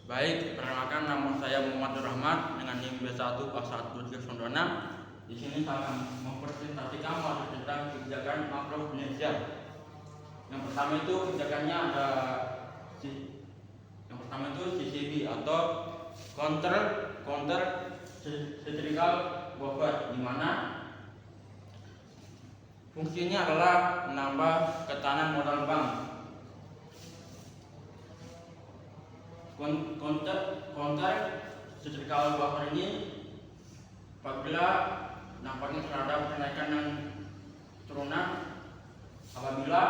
Baik, perkenalkan nama saya Muhammad Rahmat dengan NIM B1A12606. Di sini saya akan mempresentasikan materi tentang kebijakan makroprudensial. Yang pertama itu kebijakannya ada CCB atau counter cyclical buffer, di mana fungsinya adalah menambah ketahanan modal bank. Counter cyclical buffer ini apabila dampaknya terhadap kenaikan dan turunan, apabila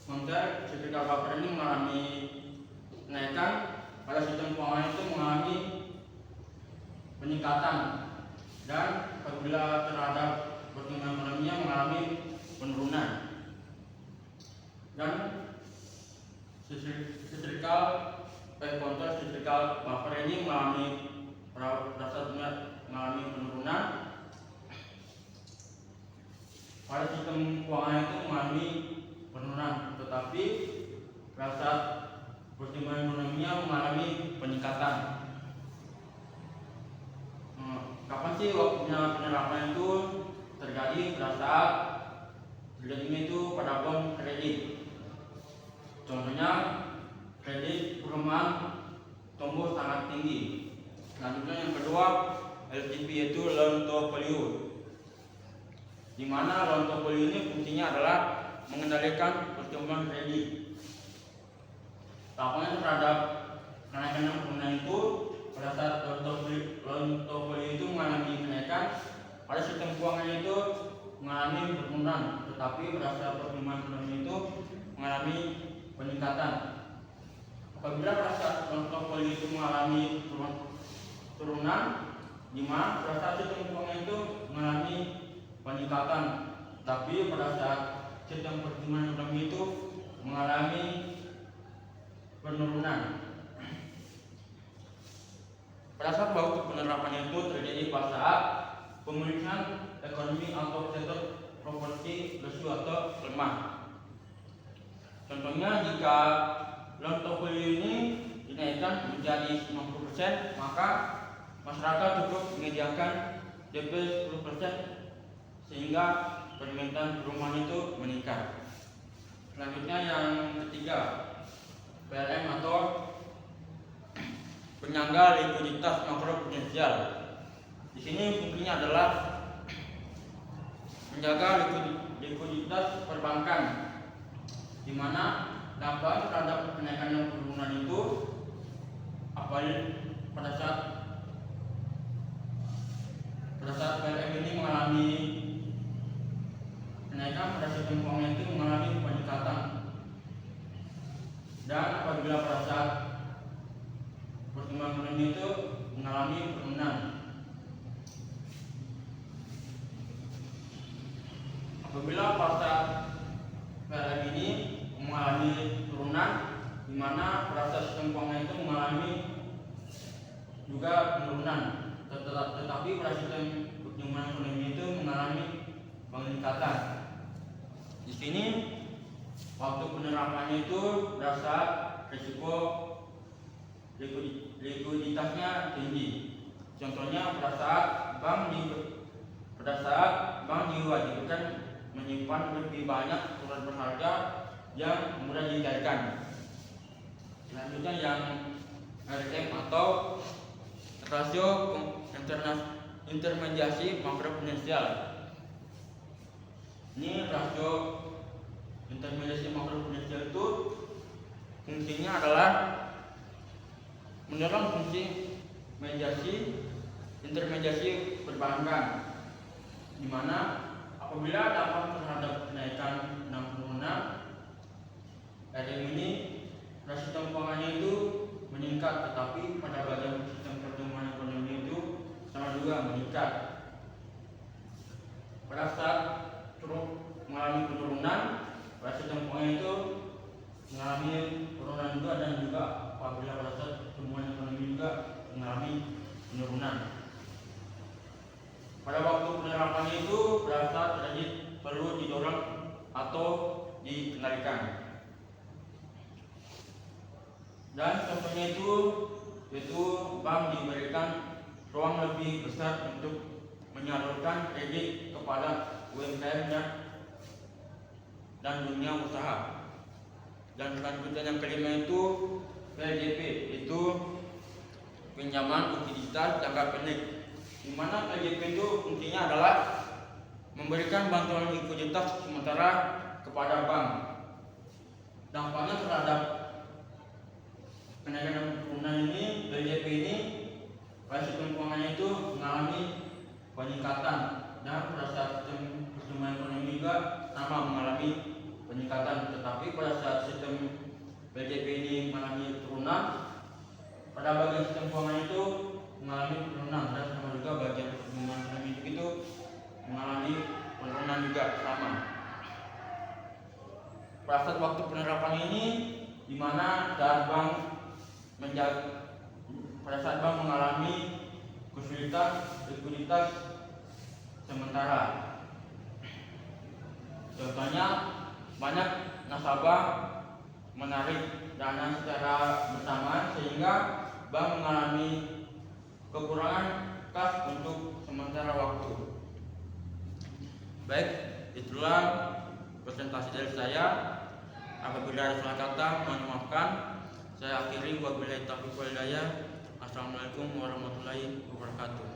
counter cyclical buffer ini mengalami kenaikan, pada sistem keuangan itu mengalami peningkatan, dan apabila terhadap pertumbuhan ekonominya mengalami penurunan. Dan counter cyclical buffer ini mengalami penurunan, pada sistem keuangan itu mengalami penurunan, tetapi pada saat pertumbuhan ekonominya mengalami peningkatan. Kapan sih waktunya penerapan itu terjadi? Pada saat terjadinya itu pada bond kredit. Contohnya kredit perumahan tumbuh sangat tinggi. Selanjutnya yang kedua, LTV yaitu loan to value, di mana loan to value ini fungsinya adalah mengendalikan pertumbuhan kredit. Tahapannya terhadap kenaikan dan penurunan itu, pada saat loan to value itu mengalami kenaikan, pada sistem keuangan itu mengalami penurunan, tetapi pada saat pertumbuhan ekonomi itu mengalami peningkatan. Apabila pada saat loan to value itu mengalami turunan, di mana pada saat sistem keuangan itu mengalami peningkatan, tapi pada saat sistem pertumbuhan ekonomi itu mengalami penurunan. Pada saat waktu penerapannya itu terjadi pada saat pemulihan ekonomi atau sektor properti lesu atau lemah. Contohnya, jika loan to value ini dinaikkan menjadi 50%, maka masyarakat cukup menyediakan DP 10% sehingga permintaan perumahan itu meningkat. Selanjutnya yang ketiga, PLM atau penyangga likuiditas makroprudensial. Di sini fungsinya adalah menjaga likuiditas perbankan, di mana dampak terhadap kenaikan dan penurunan itu apalagi pada saat PLM ini mengalami kenaikan, pada sistem keuangan itu mengalami peningkatan, dan apabila pada saat pertumbuhan ekonomi itu mengalami penurunan. Apabila pada saat PLM ini mengalami turunan, di mana pada saat sistem keuangan itu mengalami juga penurunan, tetapi pada sistem pertumbuhan ekonomi itu mengalami peningkatan. Di sini waktu penerapannya itu berdasar risiko likuiditasnya tinggi. Contohnya, pada saat bank diwajibkan menyimpan lebih banyak surat berharga yang mudah dicairkan. Selanjutnya yang RM atau rasio intermediasi makroprudensial. Ini rasio intermediasi makroprudensial itu fungsinya adalah mendorong fungsi intermediasi perbankan, di mana apabila dampak terhadap kenaikan dan penurunan RM ini, sistem keuangannya itu meningkat, tetapi pada bagian sistem pertumbuhan ekonomi itu sama juga meningkat. Pada saat mengalami penurunan, pada sistem keuangan itu mengalami penurunan juga, dan juga apabila pada saat pertumbuhan ekonomi juga mengalami penurunan. Pada waktu penerapannya itu pada saat terjadi perlu didorong atau dikendalikan. Dan contohnya itu yaitu bank diberikan ruang lebih besar untuk menyalurkan kredit kepada UMKM dan dunia usaha. Dan selanjutnya yang kelima itu PLJP, itu pinjaman likuiditas jangka pendek, di mana PLJP itu fungsinya adalah memberikan bantuan likuiditas sementara kepada bank. Dampaknya terhadap kenaikan dan penurunan ini, PLJP ini pada sistem keuangannya itu mengalami peningkatan, dan pada saat sistem pertumbuhan ekonomi juga sama mengalami peningkatan. Tetapi pada saat sistem PLJP ini mengalami penurunan, pada bagian sistem keuangan itu mengalami penurunan, dan sama juga bagian pertumbuhan ekonomi itu mengalami penurunan juga sama. Pada saat waktu penerapan ini, di mana saat bank mengalami kesulitan likuiditas sementara. Contohnya, banyak nasabah menarik dana secara bersamaan sehingga bank mengalami kekurangan kas untuk sementara waktu. Baik, itulah presentasi dari saya. Apabila ada salah kata, mohon dimaafkan. Saya akhiri, wabillahi taufiq wal hidayah. Assalamualaikum warahmatullahi wabarakatuh.